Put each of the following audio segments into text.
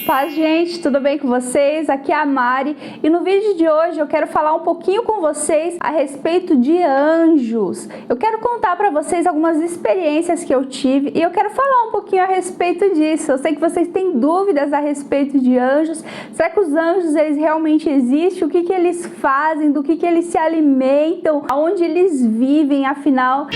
Paz, gente, tudo bem com vocês? Aqui é a Mari e no vídeo de hoje eu quero falar um pouquinho com vocês a respeito de anjos. Eu quero contar para vocês algumas experiências que eu tive e eu quero falar um pouquinho a respeito disso. Eu sei que vocês têm dúvidas a respeito de anjos. Será que os anjos eles realmente existem? O que eles fazem? Do que eles se alimentam? Aonde eles vivem? Afinal,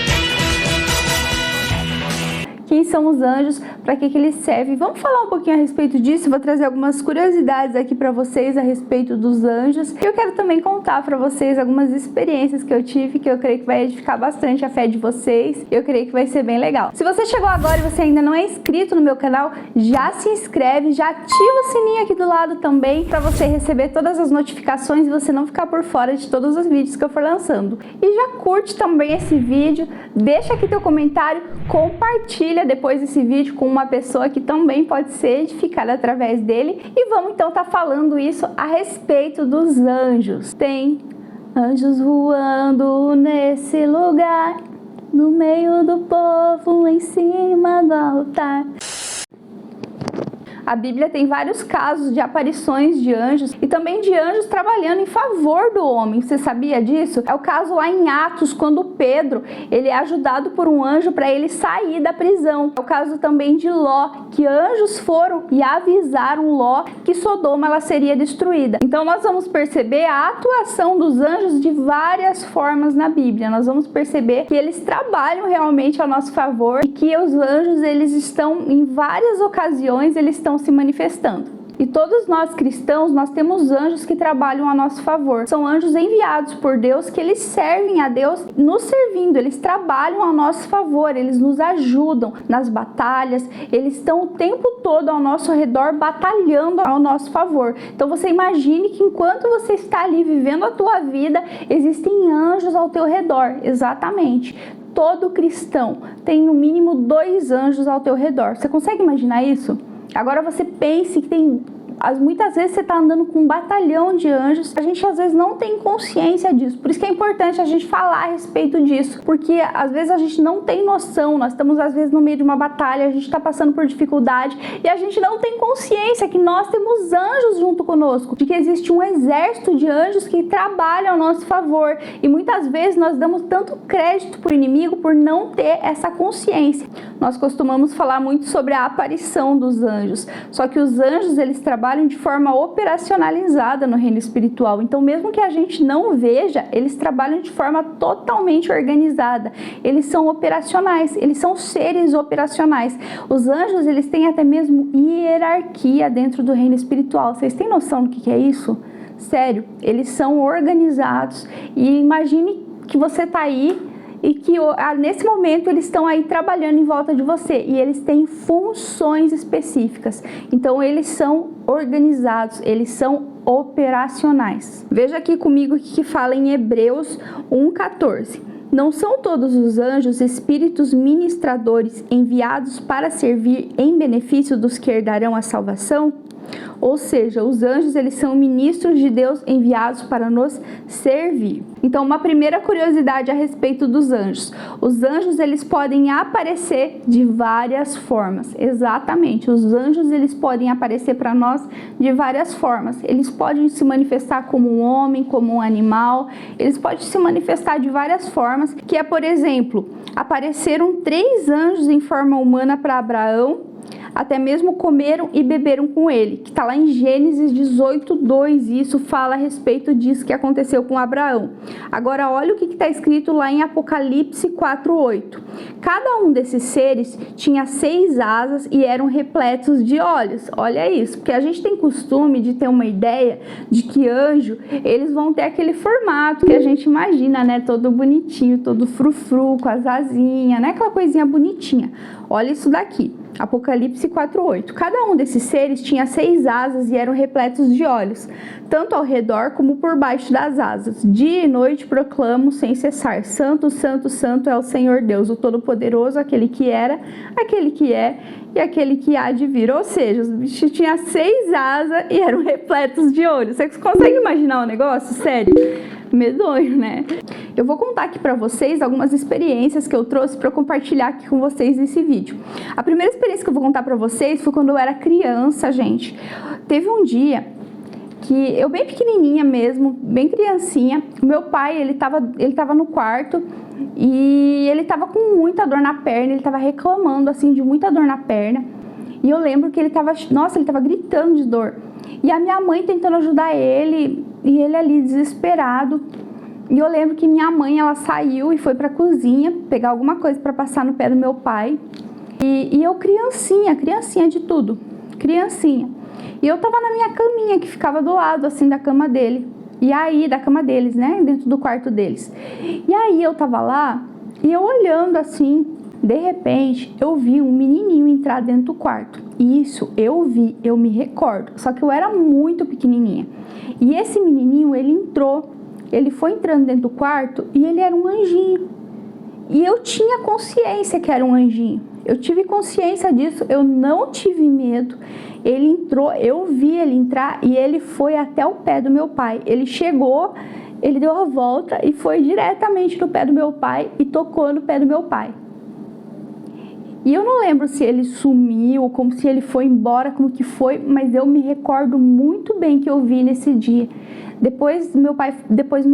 quem são os anjos, para que eles servem? Vamos falar um pouquinho a respeito disso. Vou trazer algumas curiosidades aqui para vocês a respeito dos anjos. Eu quero também contar para vocês algumas experiências que eu tive, que eu creio que vai edificar bastante a fé de vocês. Eu creio que vai ser bem legal. Se você chegou agora e você ainda não é inscrito no meu canal, já se inscreve, já ativa o sininho aqui do lado também, para você receber todas as notificações e você não ficar por fora de todos os vídeos que eu for lançando. E já curte também esse vídeo, deixa aqui teu comentário, compartilha depois desse vídeo com uma pessoa que também pode ser edificada através dele. E vamos então estar falando isso a respeito dos anjos. Tem anjos voando nesse lugar, no meio do povo, em cima do altar. A Bíblia tem vários casos de aparições de anjos e também de anjos trabalhando em favor do homem. Você sabia disso? É o caso lá em Atos, quando Pedro ele é ajudado por um anjo para ele sair da prisão. É o caso também de Ló, que anjos foram e avisaram Ló que Sodoma ela seria destruída. Então nós vamos perceber a atuação dos anjos de várias formas na Bíblia. Nós vamos perceber que eles trabalham realmente a nosso favor e que os anjos eles estão em várias ocasiões, eles estão se manifestando. E todos nós cristãos, nós temos anjos que trabalham a nosso favor. São anjos enviados por Deus, que eles servem a Deus nos servindo, eles trabalham a nosso favor, eles nos ajudam nas batalhas, eles estão o tempo todo ao nosso redor batalhando ao nosso favor. Então você imagine que enquanto você está ali vivendo a tua vida, existem anjos ao teu redor, exatamente. Todo cristão tem no mínimo 2 anjos ao teu redor. Você consegue imaginar isso? Agora você pense que muitas vezes você está andando com um batalhão de anjos, a gente às vezes não tem consciência disso, por isso que é importante a gente falar a respeito disso, porque às vezes a gente não tem noção, nós estamos às vezes no meio de uma batalha, a gente está passando por dificuldade e a gente não tem consciência que nós temos anjos junto conosco, de que existe um exército de anjos que trabalham ao nosso favor e muitas vezes nós damos tanto crédito para o inimigo por não ter essa consciência. Nós costumamos falar muito sobre a aparição dos anjos, só que os anjos eles trabalham de forma operacionalizada no reino espiritual. Então, mesmo que a gente não veja, eles trabalham de forma totalmente organizada. Eles são operacionais, eles são seres operacionais. Os anjos, eles têm até mesmo hierarquia dentro do reino espiritual. Vocês têm noção do que é isso? Sério, eles são organizados. E imagine que você está aí e que nesse momento eles estão aí trabalhando em volta de você e eles têm funções específicas. Então eles são organizados, eles são operacionais. Veja aqui comigo o que fala em Hebreus 1:14. Não são todos os anjos espíritos ministradores enviados para servir em benefício dos que herdarão a salvação? Ou seja, os anjos eles são ministros de Deus enviados para nos servir. Então, uma primeira curiosidade a respeito dos anjos. Os anjos eles podem aparecer de várias formas. Exatamente, os anjos eles podem aparecer para nós de várias formas. Eles podem se manifestar como um homem, como um animal. Eles podem se manifestar de várias formas, que é, por exemplo, apareceram 3 anjos em forma humana para Abraão, até mesmo comeram e beberam com ele, que está lá em Gênesis 18:2, e isso fala a respeito disso que aconteceu com Abraão. Agora olha o que está escrito lá em Apocalipse 4:8. Cada um desses seres tinha 6 asas e eram repletos de olhos. Olha isso, porque a gente tem costume de ter uma ideia de que anjo, eles vão ter aquele formato que a gente imagina, né? Todo bonitinho, todo frufru, com as asinhas, né? Aquela coisinha bonitinha. Olha isso daqui. Apocalipse 4:8. Cada um desses seres tinha 6 asas e eram repletos de olhos, tanto ao redor como por baixo das asas. Dia e noite proclamam sem cessar: Santo, Santo, Santo é o Senhor Deus, o Todo-Poderoso, aquele que era, aquele que é e aquele que há de vir. Ou seja, os bichos tinham 6 asas e eram repletos de olhos. Você consegue imaginar o negócio? Sério? Medonho, né? Eu vou contar aqui para vocês algumas experiências que eu trouxe para compartilhar aqui com vocês nesse vídeo. A primeira experiência que eu vou contar para vocês foi quando eu era criança, gente. Teve um dia que eu bem pequenininha mesmo, bem criancinha, meu pai, ele tava no quarto e ele tava com muita dor na perna, ele tava reclamando assim de muita dor na perna. E eu lembro que ele tava gritando de dor. E a minha mãe tentando ajudar ele, e ele ali desesperado. E eu lembro que minha mãe, ela saiu e foi pra cozinha pegar alguma coisa pra passar no pé do meu pai. E eu criancinha de tudo, criancinha. E eu tava na minha caminha, que ficava do lado, assim, da cama dele. E aí, da cama deles, né, dentro do quarto deles. E aí eu tava lá, e eu olhando assim, de repente, eu vi um menininho entrar dentro do quarto. E isso eu vi, eu me recordo. Só que eu era muito pequenininha. E esse menininho, ele foi entrando dentro do quarto e ele era um anjinho. E eu tinha consciência que era um anjinho. Eu tive consciência disso, eu não tive medo. Ele entrou, eu vi ele entrar e ele foi até o pé do meu pai. Ele chegou, ele deu a volta e foi diretamente no pé do meu pai e tocou no pé do meu pai. E eu não lembro se ele sumiu, como se ele foi embora, como que foi, mas eu me recordo muito bem que eu vi nesse dia. Depois meu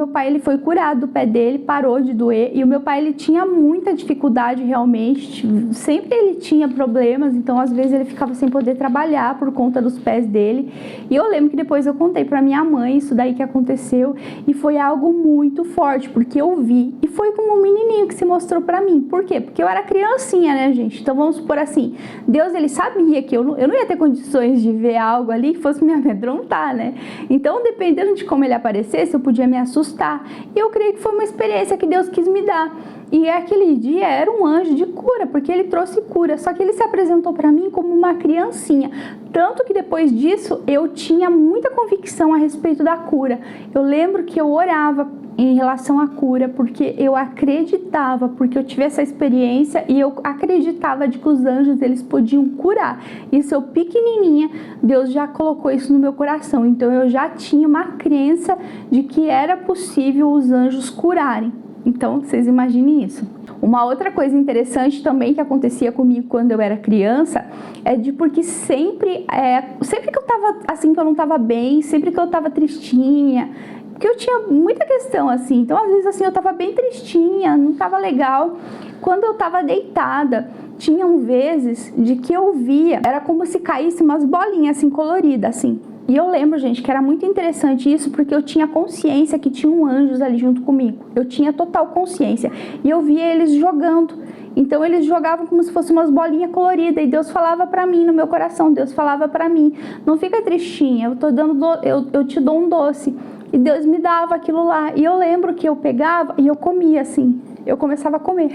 pai ele foi curado do pé dele, parou de doer, e o meu pai ele tinha muita dificuldade realmente, sempre ele tinha problemas, então às vezes ele ficava sem poder trabalhar por conta dos pés dele. E eu lembro que depois eu contei pra minha mãe isso daí que aconteceu, e foi algo muito forte, porque eu vi, e foi como um menininho que se mostrou pra mim. Por quê? Porque eu era criancinha, né, gente? Então vamos supor assim, Deus ele sabia que eu não ia ter condições de ver algo ali que fosse me amedrontar, né? Então dependendo de como ele aparecesse, eu podia me assustar. E eu creio que foi uma experiência que Deus quis me dar. E aquele dia era um anjo de cura, porque ele trouxe cura. Só que ele se apresentou para mim como uma criancinha. Tanto que depois disso, eu tinha muita convicção a respeito da cura. Eu lembro que eu orava em relação à cura, porque eu acreditava, porque eu tive essa experiência e eu acreditava de que os anjos, eles podiam curar. Isso eu pequenininha, Deus já colocou isso no meu coração. Então eu já tinha uma crença de que era possível os anjos curarem. Então, vocês imaginem isso. Uma outra coisa interessante também que acontecia comigo quando eu era criança é porque sempre que eu tava assim, que eu não tava bem, sempre que eu tava tristinha, porque eu tinha muita questão assim, então às vezes assim eu tava bem tristinha, não tava legal. Quando eu tava deitada, tinham vezes de que eu via, era como se caísse umas bolinhas assim coloridas assim. E eu lembro, gente, que era muito interessante isso, porque eu tinha consciência que tinham anjos ali junto comigo. Eu tinha total consciência. E eu via eles jogando. Então eles jogavam como se fossem umas bolinhas coloridas. E Deus falava pra mim, no meu coração, Deus falava pra mim: não fica tristinha, eu te dou um doce. E Deus me dava aquilo lá. E eu lembro que eu pegava e eu comia assim. Eu começava a comer.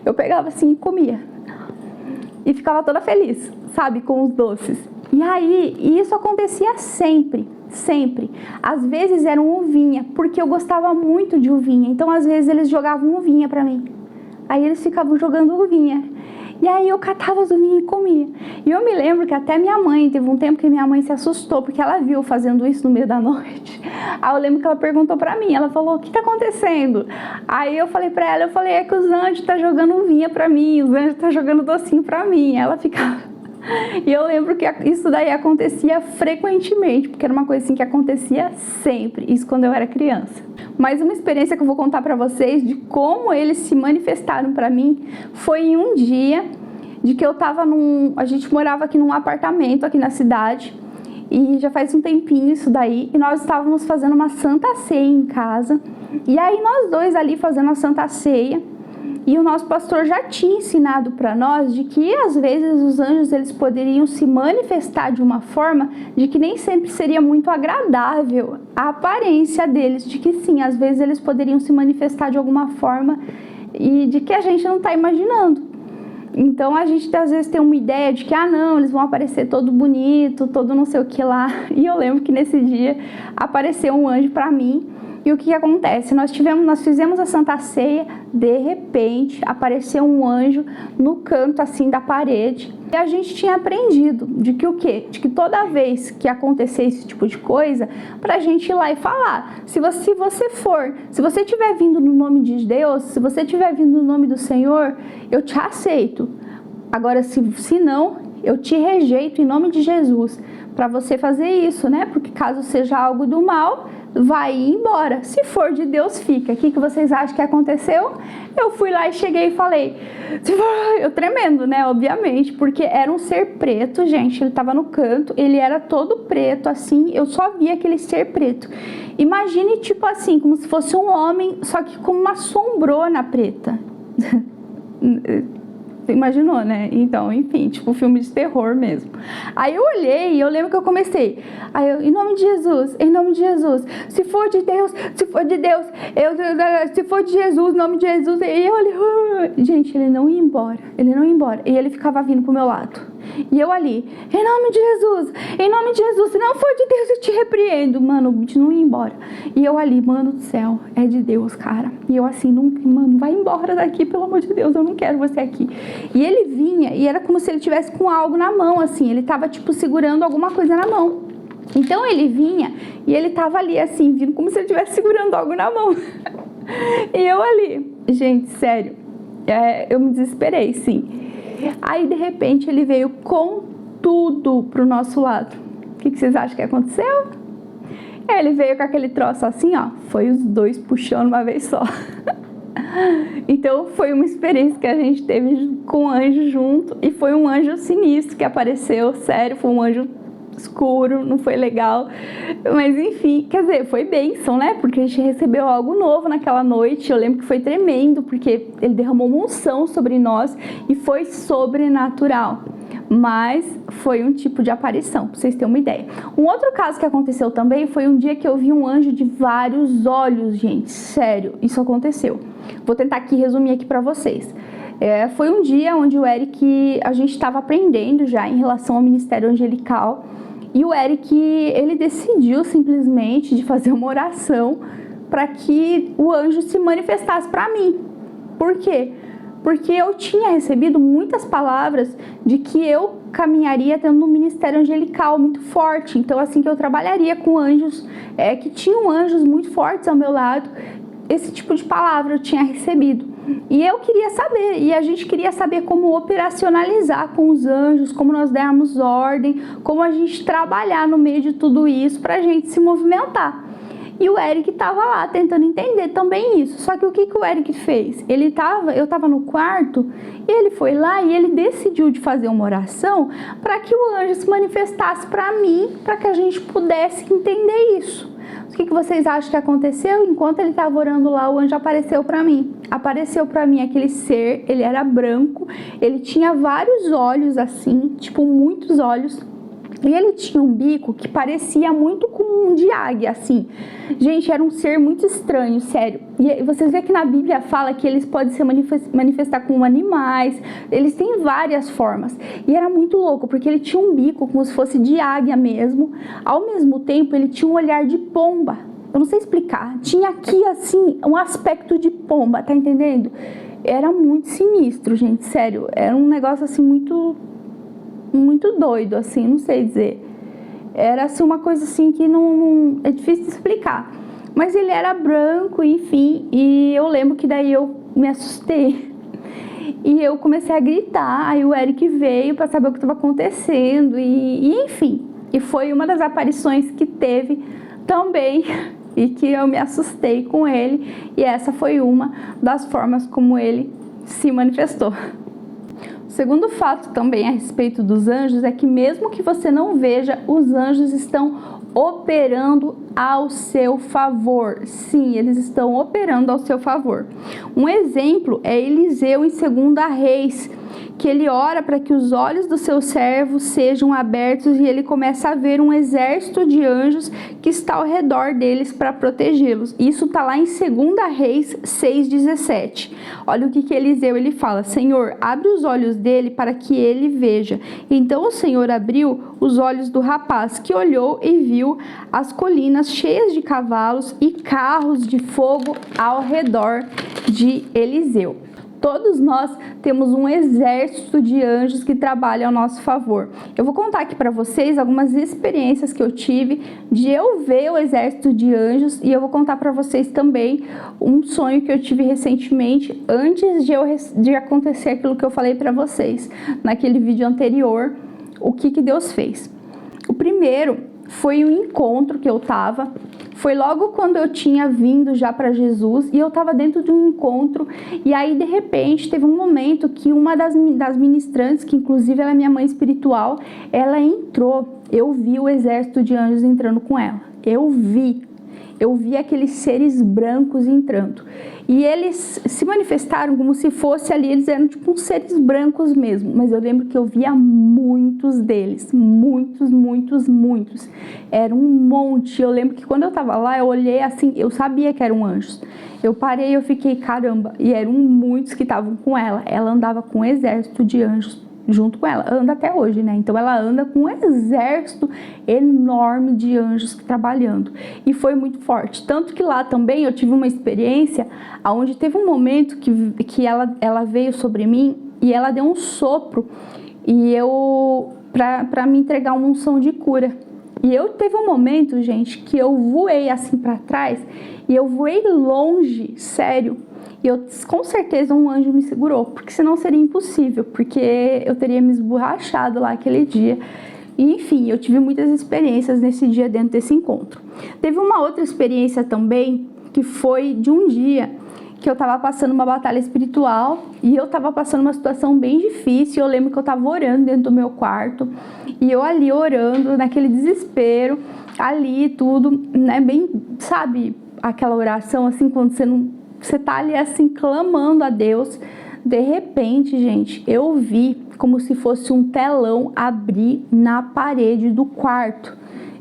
Eu pegava assim e comia. E ficava toda feliz, sabe, com os doces. E aí, isso acontecia sempre, sempre. Às vezes era um uvinha, porque eu gostava muito de uvinha. Então, às vezes, eles jogavam uvinha pra mim. Aí, eles ficavam jogando uvinha. E aí, eu catava as uvinhas e comia. E eu me lembro que até minha mãe, teve um tempo que minha mãe se assustou, porque ela viu fazendo isso no meio da noite. Aí, eu lembro que ela perguntou pra mim, ela falou: o que tá acontecendo? Aí, eu falei pra ela, é que os anjos tá jogando uvinha pra mim, os anjos tá jogando docinho pra mim. Ela ficava... E eu lembro que isso daí acontecia frequentemente, porque era uma coisa assim que acontecia sempre, isso quando eu era criança. Mas uma experiência que eu vou contar pra vocês de como eles se manifestaram pra mim foi em um dia de que eu tava a gente morava aqui num apartamento aqui na cidade, e já faz um tempinho isso daí, e nós estávamos fazendo uma santa ceia em casa. E aí nós dois ali fazendo a santa ceia, e o nosso pastor já tinha ensinado para nós de que às vezes os anjos eles poderiam se manifestar de uma forma de que nem sempre seria muito agradável a aparência deles, de que sim, às vezes eles poderiam se manifestar de alguma forma e de que a gente não está imaginando. Então a gente às vezes tem uma ideia de que não, eles vão aparecer todo bonito, todo não sei o que lá. E eu lembro que nesse dia apareceu um anjo para mim. E o que acontece? Nós fizemos a Santa Ceia, de repente apareceu um anjo no canto assim da parede. E a gente tinha aprendido de que o quê? De que toda vez que acontecer esse tipo de coisa, pra gente ir lá e falar. Se você estiver vindo no nome de Deus, se você estiver vindo no nome do Senhor, eu te aceito. Agora, se não, eu te rejeito em nome de Jesus. Para você fazer isso, né? Porque caso seja algo do mal, vai embora. Se for de Deus, fica. O que vocês acham que aconteceu? Eu fui lá e cheguei e falei, eu tremendo, né? Obviamente, porque era um ser preto, gente. Ele tava no canto, ele era todo preto, assim. Eu só via aquele ser preto. Imagine, tipo assim, como se fosse um homem, só que com uma sombrona preta. Imaginou, né? Então, enfim, tipo filme de terror mesmo. Aí eu olhei e eu lembro que eu comecei. Aí eu, em nome de Jesus, se for de Deus, se for de Jesus, em nome de Jesus. E eu olhei, gente, ele não ia embora. E ele ficava vindo pro meu lado. E eu ali, em nome de Jesus, se não for de Deus, eu te repreendo. Mano, o bicho não ia embora. E eu ali, mano do céu, é de Deus, cara. E eu assim, mano, vai embora daqui, pelo amor de Deus, eu não quero você aqui. E ele vinha, e era como se ele tivesse com algo na mão, assim, ele tava, tipo, segurando alguma coisa na mão. Então ele vinha, e ele tava ali, assim, vindo como se ele estivesse segurando algo na mão. E eu ali, gente, sério, eu me desesperei, sim. Aí, de repente, ele veio com tudo pro nosso lado. O que vocês acham que aconteceu? Ele veio com aquele troço assim, ó, foi os dois puxando uma vez só. Então foi uma experiência que a gente teve com o anjo junto, e foi um anjo sinistro que apareceu, sério, foi um anjo escuro, não foi legal, mas enfim, quer dizer, foi bênção, né, porque a gente recebeu algo novo naquela noite. Eu lembro que foi tremendo, porque ele derramou uma unção sobre nós e foi sobrenatural, mas foi um tipo de aparição, pra vocês terem uma ideia. Um outro caso que aconteceu também foi um dia que eu vi um anjo de vários olhos, gente, sério, isso aconteceu. Vou tentar aqui resumir aqui pra vocês. Foi um dia onde o Eric, a gente estava aprendendo já em relação ao ministério angelical, e o Eric, ele decidiu simplesmente de fazer uma oração para que o anjo se manifestasse para mim. Por quê? Porque eu tinha recebido muitas palavras de que eu caminharia tendo um ministério angelical muito forte. Então, assim, que eu trabalharia com anjos, que tinham anjos muito fortes ao meu lado. Esse tipo de palavra eu tinha recebido. E eu queria saber, e a gente queria saber como operacionalizar com os anjos, como nós dermos ordem, como a gente trabalhar no meio de tudo isso pra gente se movimentar. E o Eric tava lá tentando entender também isso. Só que o que o Eric fez? Eu tava no quarto, e ele foi lá e ele decidiu de fazer uma oração para que o anjo se manifestasse para mim, para que a gente pudesse entender isso. O que vocês acham que aconteceu? Enquanto ele estava orando lá, o anjo apareceu para mim. Apareceu para mim aquele ser, ele era branco, ele tinha vários olhos assim, tipo muitos olhos. E ele tinha um bico que parecia muito com um de águia, assim. Gente, era um ser muito estranho, sério. E vocês veem que na Bíblia fala que eles podem se manifestar como animais. Eles têm várias formas. E era muito louco, porque ele tinha um bico como se fosse de águia mesmo. Ao mesmo tempo, ele tinha um olhar de pomba. Eu não sei explicar. Tinha aqui, assim, um aspecto de pomba, tá entendendo? Era muito sinistro, gente, sério. Era um negócio, assim, muito doido, assim, não sei dizer. Era assim uma coisa assim que não é difícil de explicar. Mas ele era branco, enfim, e eu lembro que daí eu me assustei. E eu comecei a gritar, aí o Eric veio para saber o que estava acontecendo, e enfim. E foi uma das aparições que teve também, e que eu me assustei com ele, e essa foi uma das formas como ele se manifestou. O segundo fato também a respeito dos anjos é que mesmo que você não veja, os anjos estão operando ao seu favor. Sim, eles estão operando ao seu favor. Um exemplo é Eliseu em 2 Reis. que ele ora para que os olhos do seu servo sejam abertos e ele começa a ver um exército de anjos que está ao redor deles para protegê-los. Isso está lá em 2 Reis 6,17. Olha o que Eliseu ele fala: Senhor, abre os olhos dele para que ele veja. Então o Senhor abriu os olhos do rapaz, que olhou e viu as colinas cheias de cavalos e carros de fogo ao redor de Eliseu. Todos nós temos um exército de anjos que trabalham ao nosso favor. Eu vou contar aqui para vocês algumas experiências que eu tive de eu ver o exército de anjos, e eu vou contar para vocês também um sonho que eu tive recentemente, antes de acontecer aquilo que eu falei para vocês naquele vídeo anterior, o que Deus fez. O primeiro foi um encontro que eu tava, foi logo quando eu tinha vindo já para Jesus, e eu tava dentro de um encontro, e aí de repente teve um momento que uma das ministrantes, que inclusive ela é minha mãe espiritual, ela entrou. Eu vi o exército de anjos entrando com ela, eu vi aqueles seres brancos entrando, e eles se manifestaram como se fosse ali, eles eram tipo uns seres brancos mesmo, mas eu lembro que eu via muitos deles, muitos, era um monte. Eu lembro que quando eu tava lá, eu olhei assim, eu sabia que eram anjos, eu parei e eu fiquei, caramba, e eram muitos que estavam com ela andava com um exército de anjos junto com ela, anda até hoje, né? Então ela anda com um exército enorme de anjos trabalhando, e foi muito forte, tanto que lá também eu tive uma experiência onde teve um momento que ela veio sobre mim e ela deu um sopro, e eu para me entregar uma unção de cura. E eu teve um momento, gente, que eu voei assim para trás, e eu voei longe, sério. E eu, com certeza, um anjo me segurou, porque senão seria impossível, porque eu teria me esborrachado lá aquele dia. E, enfim, eu tive muitas experiências nesse dia dentro desse encontro. Teve uma outra experiência também, que foi de um dia que eu tava passando uma batalha espiritual, e eu tava passando uma situação bem difícil. Eu lembro que eu tava orando dentro do meu quarto, e eu ali orando, naquele desespero, ali tudo, né, bem, sabe, aquela oração assim, quando você tá ali assim, clamando a Deus. De repente, gente, eu vi como se fosse um telão abrir na parede do quarto.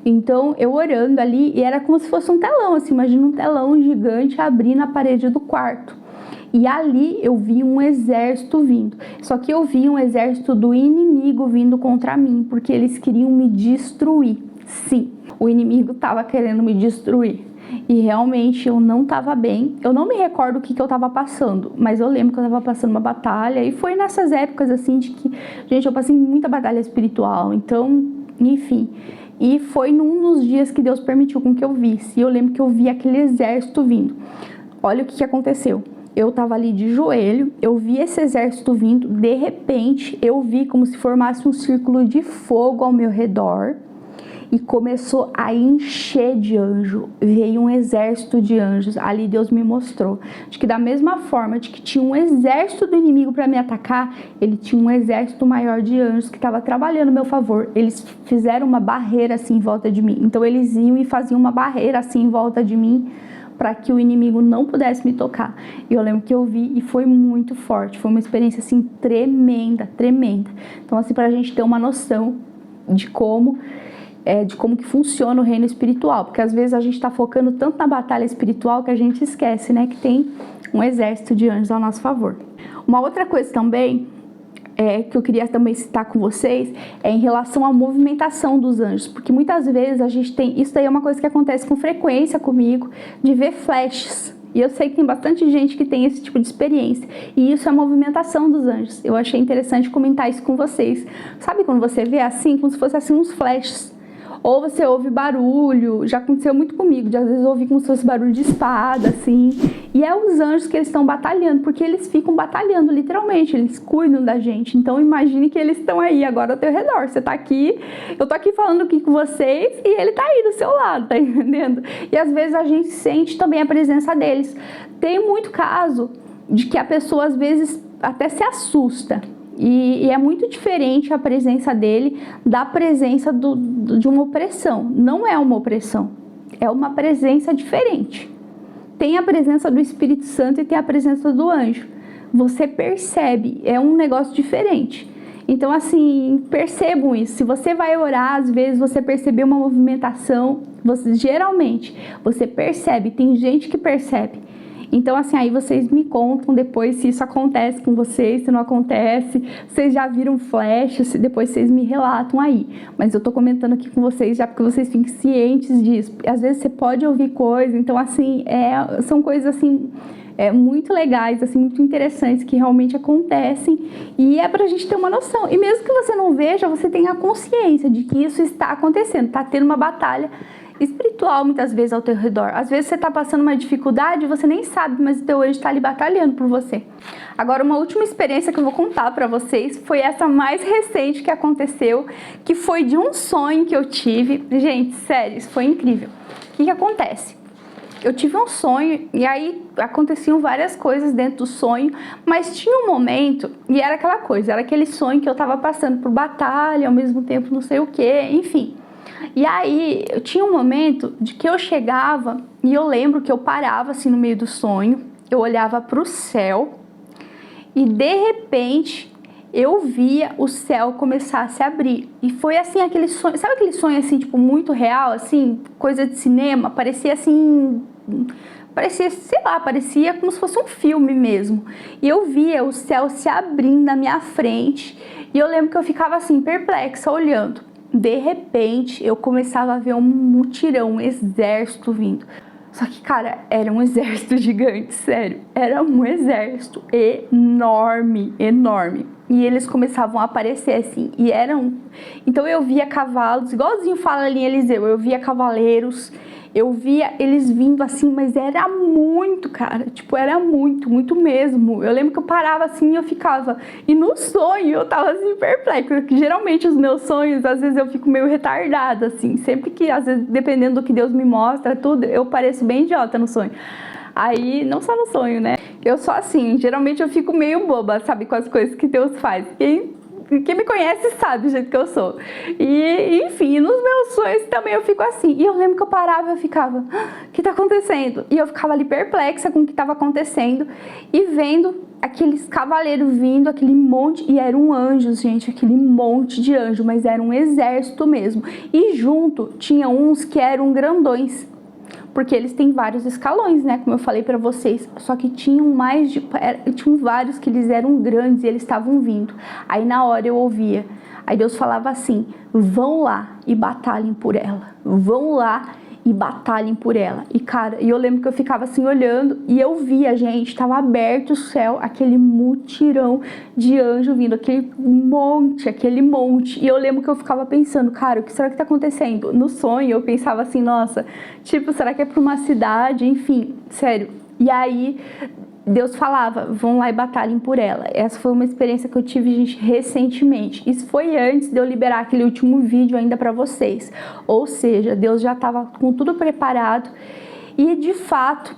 Então, eu orando ali, e era como se fosse um telão, assim, imagina um telão gigante abrir na parede do quarto. E ali eu vi um exército vindo. Só que eu vi um exército do inimigo vindo contra mim, porque eles queriam me destruir. Sim, o inimigo estava querendo me destruir. E realmente eu não estava bem. Eu não me recordo o que eu estava passando, mas eu lembro que eu estava passando uma batalha. E foi nessas épocas assim de que, gente, eu passei muita batalha espiritual. Então, enfim. E foi num dos dias que Deus permitiu com que eu visse. E eu lembro que eu vi aquele exército vindo. Olha o que aconteceu. Eu estava ali de joelho, eu vi esse exército vindo. De repente, eu vi como se formasse um círculo de fogo ao meu redor. E começou a encher de anjo, veio um exército de anjos. Ali Deus me mostrou de que da mesma forma de que tinha um exército do inimigo para me atacar, ele tinha um exército maior de anjos que estava trabalhando a meu favor. Eles fizeram uma barreira assim em volta de mim. Então eles iam e faziam uma barreira assim em volta de mim, para que o inimigo não pudesse me tocar. E eu lembro que eu vi e foi muito forte. Foi uma experiência assim tremenda. Então assim, para a gente ter uma noção de como que funciona o reino espiritual, porque às vezes a gente está focando tanto na batalha espiritual que a gente esquece, né, que tem um exército de anjos ao nosso favor. Uma outra coisa também que eu queria também citar com vocês é em relação à movimentação dos anjos, porque muitas vezes a gente tem, isso daí é uma coisa que acontece com frequência comigo, de ver flashes. E eu sei que tem bastante gente que tem esse tipo de experiência. E isso é a movimentação dos anjos. Eu achei interessante comentar isso com vocês. Sabe quando você vê assim, como se fosse assim uns flashes? Ou você ouve barulho, já aconteceu muito comigo, de às vezes ouvir como se fosse barulho de espada, assim. E é os anjos que eles estão batalhando, porque eles ficam batalhando, literalmente, eles cuidam da gente. Então imagine que eles estão aí agora ao teu redor. Você tá aqui, eu tô aqui falando aqui com vocês e ele tá aí do seu lado, tá entendendo? E às vezes a gente sente também a presença deles. Tem muito caso de que a pessoa às vezes até se assusta. E é muito diferente a presença dele da presença de uma opressão. Não é uma opressão, é uma presença diferente. Tem a presença do Espírito Santo e tem a presença do anjo. você percebe, é um negócio diferente. Então, assim, percebam isso. Se você vai orar, às vezes você perceber uma movimentação, geralmente você percebe, tem gente que percebe. Então, assim, aí vocês me contam depois se isso acontece com vocês, se não acontece, vocês já viram flash, se depois vocês me relatam aí. Mas eu tô comentando aqui com vocês já porque vocês fiquem cientes disso. Às vezes você pode ouvir coisa, então, assim, são coisas, assim, muito legais, assim, muito interessantes que realmente acontecem e é pra gente ter uma noção. E mesmo que você não veja, você tem a consciência de que isso está acontecendo, tá tendo uma batalha espiritual muitas vezes ao teu redor. Às vezes você tá passando uma dificuldade e você nem sabe, mas o teu anjo tá ali batalhando por você. Agora, uma última experiência que eu vou contar pra vocês foi essa mais recente que aconteceu, que foi de um sonho que eu tive. Gente, sério, isso foi incrível. O que acontece? Eu tive um sonho e aí aconteciam várias coisas dentro do sonho, mas tinha um momento, e era aquela coisa, era aquele sonho que eu tava passando por batalha, ao mesmo tempo não sei o que, enfim. E aí, eu tinha um momento de que eu chegava e eu lembro que eu parava assim no meio do sonho, eu olhava para o céu e de repente eu via o céu começar a se abrir. E foi assim aquele sonho, sabe aquele sonho assim, tipo, muito real, assim, coisa de cinema, parecia assim, sei lá, parecia como se fosse um filme mesmo. E eu via o céu se abrindo na minha frente e eu lembro que eu ficava assim, perplexa, olhando. De repente, eu começava a ver um mutirão, um exército vindo. Só que, cara, era um exército gigante, sério. Era um exército enorme, enorme. E eles começavam a aparecer assim, e eram... Então eu via cavalos, igualzinho fala ali em Eliseu, eu via cavaleiros, eu via eles vindo assim, mas era muito, cara, tipo, era muito, muito mesmo. Eu lembro que eu parava assim e eu ficava, e no sonho eu tava assim, perplexa, porque geralmente os meus sonhos, às vezes eu fico meio retardada, assim, sempre que, às vezes, dependendo do que Deus me mostra, tudo, eu pareço bem idiota no sonho. Aí, não só no sonho, né? Eu sou assim, geralmente eu fico meio boba, sabe, com as coisas que Deus faz. Quem me conhece sabe do jeito que eu sou. E, enfim, nos meus sonhos também eu fico assim. E eu lembro que eu parava e eu ficava, o que tá acontecendo? E eu ficava ali perplexa com o que tava acontecendo e vendo aqueles cavaleiros vindo, aquele monte, e eram anjos, gente, aquele monte de anjos, mas era um exército mesmo. E junto tinha uns que eram grandões, porque eles têm vários escalões, né, como eu falei pra vocês, só que tinham tinham vários que eles eram grandes e eles estavam vindo. Aí na hora eu ouvia, aí Deus falava assim, vão lá e batalhem por ela, vão lá e batalhem por ela. E cara, eu lembro que eu ficava assim olhando e eu via, gente, tava aberto o céu, aquele mutirão de anjo vindo, aquele monte. E eu lembro que eu ficava pensando, cara, o que será que tá acontecendo? No sonho eu pensava assim, nossa, tipo, será que é pra uma cidade? Enfim, sério. E aí Deus falava, vão lá e batalhem por ela. Essa foi uma experiência que eu tive, gente, recentemente. Isso foi antes de eu liberar aquele último vídeo ainda pra vocês. Ou seja, Deus já estava com tudo preparado e, de fato,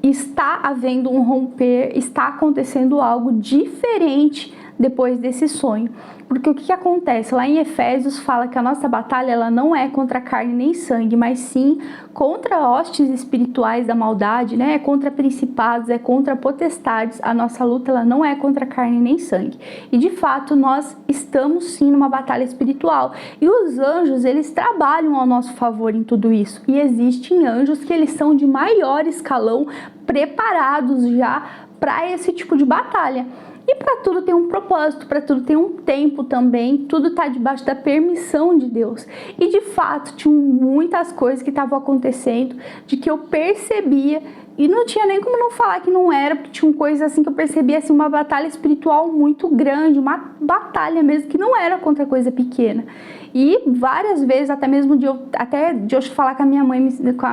está havendo um romper, está acontecendo algo diferente depois desse sonho. Porque o que acontece? Lá em Efésios fala que a nossa batalha ela não é contra carne nem sangue, mas sim contra hostes espirituais da maldade, né? É contra principados, é contra potestades. A nossa luta ela não é contra carne nem sangue. E de fato nós estamos sim numa batalha espiritual. E os anjos eles trabalham ao nosso favor em tudo isso. E existem anjos que eles são de maior escalão, preparados já para esse tipo de batalha. E para tudo tem um propósito, para tudo tem um tempo também, tudo está debaixo da permissão de Deus. E de fato, tinham muitas coisas que estavam acontecendo, de que eu percebia, e não tinha nem como não falar que não era, porque tinha coisas assim que eu percebia, assim, uma batalha espiritual muito grande, uma batalha mesmo, que não era contra coisa pequena. E várias vezes, até mesmo de eu falar com a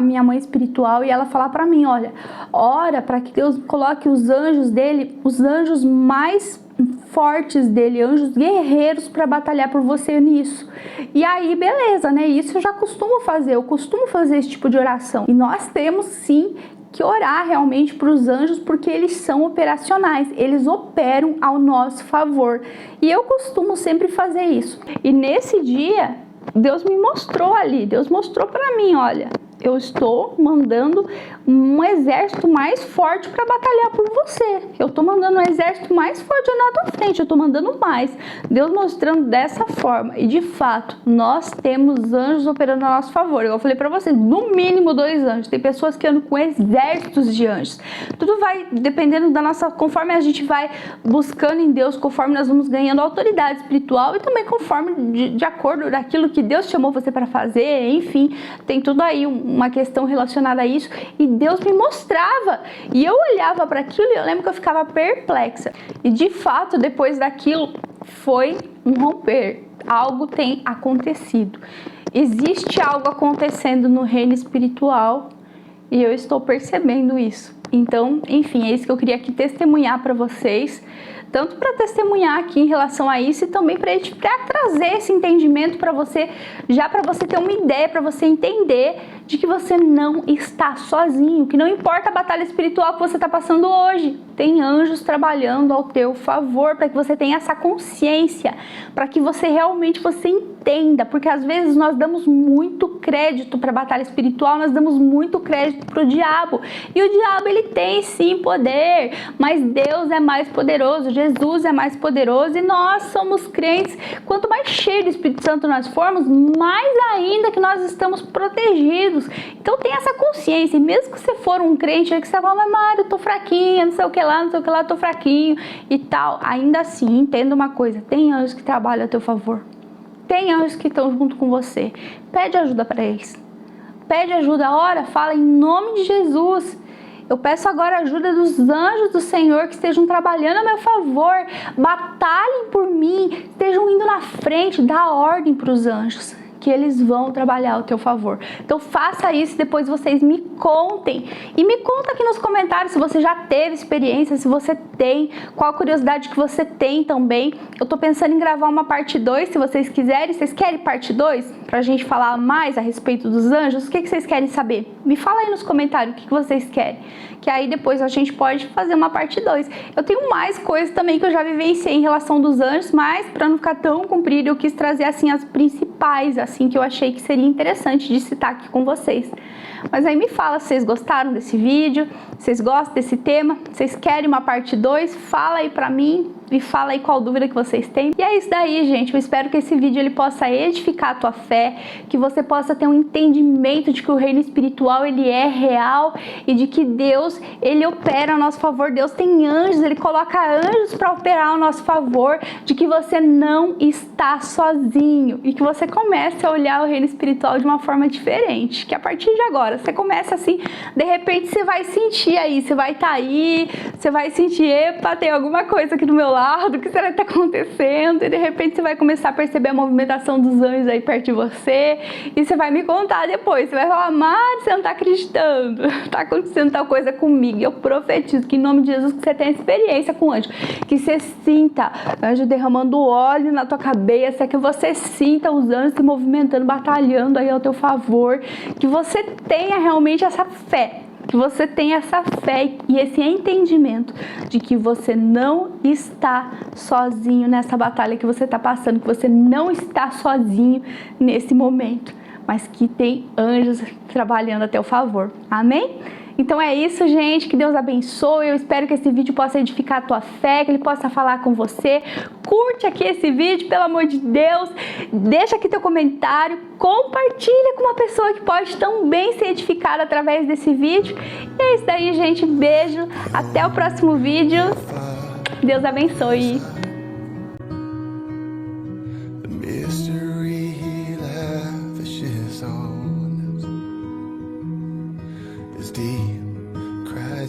minha mãe espiritual, e ela falar pra mim, olha, ora para que Deus coloque os anjos dele, os anjos mais fortes dele, anjos guerreiros para batalhar por você nisso. E aí, beleza, né? Isso eu já costumo fazer, eu costumo fazer esse tipo de oração. E nós temos sim que orar realmente para os anjos, porque eles são operacionais, eles operam ao nosso favor. E eu costumo sempre fazer isso. E nesse dia, Deus me mostrou ali, Deus mostrou para mim, olha, eu estou mandando um exército mais forte para batalhar por você. Eu estou mandando um exército mais forte na tua frente, eu estou mandando mais. Deus mostrando dessa forma. E de fato, nós temos anjos operando a nosso favor. Eu falei para vocês, no mínimo 2 anjos. Tem pessoas que andam com exércitos de anjos. Tudo vai dependendo da nossa, conforme a gente vai buscando em Deus, conforme nós vamos ganhando autoridade espiritual e também conforme de acordo daquilo que Deus chamou você para fazer. Enfim, tem tudo aí uma questão relacionada a isso, e Deus me mostrava, e eu olhava para aquilo e eu lembro que eu ficava perplexa, e de fato depois daquilo foi um romper, algo tem acontecido, existe algo acontecendo no reino espiritual e eu estou percebendo isso. Então, enfim, é isso que eu queria aqui testemunhar para vocês, tanto para testemunhar aqui em relação a isso e também para trazer esse entendimento para você, já para você ter uma ideia, para você entender de que você não está sozinho, que não importa a batalha espiritual que você está passando hoje, tem anjos trabalhando ao teu favor, para que você tenha essa consciência, para que você realmente entenda, porque às vezes nós damos muito crédito para a batalha espiritual, nós damos muito crédito para o diabo, e o diabo ele tem sim poder, mas Deus é mais poderoso, Jesus é mais poderoso, e nós somos crentes. Quanto mais cheio do Espírito Santo nós formos, mais ainda que nós estamos protegidos. Então tem essa consciência, e mesmo que você for um crente aí que você fala, mas Mário, eu tô fraquinha, não sei o que lá, tô fraquinho e tal, ainda assim, entenda uma coisa, tem anjos que trabalham a teu favor, tem anjos que estão junto com você, pede ajuda para eles, pede ajuda, ora, fala em nome de Jesus. Eu peço agora a ajuda dos anjos do Senhor que estejam trabalhando a meu favor, batalhem por mim, estejam indo na frente, dá ordem para os anjos, que eles vão trabalhar ao teu favor. Então faça isso, depois vocês me contem. E me conta aqui nos comentários se você já teve experiência, se você tem, qual a curiosidade que você tem também. Eu tô pensando em gravar uma parte 2, se vocês quiserem. Vocês querem parte 2? Pra gente falar mais a respeito dos anjos? O que vocês querem saber? Me fala aí nos comentários o que vocês querem. Que aí depois a gente pode fazer uma parte 2. Eu tenho mais coisas também que eu já vivenciei em relação dos anjos, mas para não ficar tão comprido, eu quis trazer assim as principais, assim, que eu achei que seria interessante de citar aqui com vocês. Mas aí me fala se vocês gostaram desse vídeo, vocês gostam desse tema, vocês querem uma parte 2, fala aí pra mim, me fala aí qual dúvida que vocês têm. E é isso daí, gente, eu espero que esse vídeo ele possa edificar a tua fé, que você possa ter um entendimento de que o reino espiritual ele é real e de que Deus, ele opera a nosso favor, Deus tem anjos, ele coloca anjos para operar ao nosso favor, de que você não está sozinho e que você comece a olhar o reino espiritual de uma forma diferente, que a partir de agora você começa assim, de repente você vai sentir aí, você vai estar aí, você vai sentir, epa, tem alguma coisa aqui do meu lado, o que será que está acontecendo? E de repente você vai começar a perceber a movimentação dos anjos aí perto de você, e você vai me contar depois, você vai falar, Mari, você não está acreditando, está acontecendo tal coisa comigo. Eu profetizo que em nome de Jesus que você tenha experiência com anjo, que você sinta anjo derramando óleo na tua cabeça, que você sinta os anjos se movimentando, batalhando aí ao teu favor, que você tenha realmente essa fé, que você tenha essa fé e esse entendimento de que você não está sozinho nessa batalha que você está passando, que você não está sozinho nesse momento, mas que tem anjos trabalhando a teu favor. Amém? Então é isso, gente, que Deus abençoe, eu espero que esse vídeo possa edificar a tua fé, que ele possa falar com você. Curte aqui esse vídeo, pelo amor de Deus, deixa aqui teu comentário, compartilha com uma pessoa que pode também ser edificada através desse vídeo. E é isso daí, gente, beijo, até o próximo vídeo, Deus abençoe.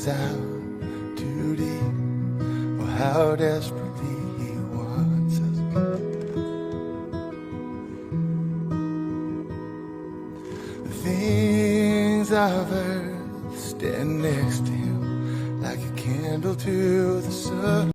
Out too deep, or how desperately he wants us. The things of earth stand next to him like a candle to the sun.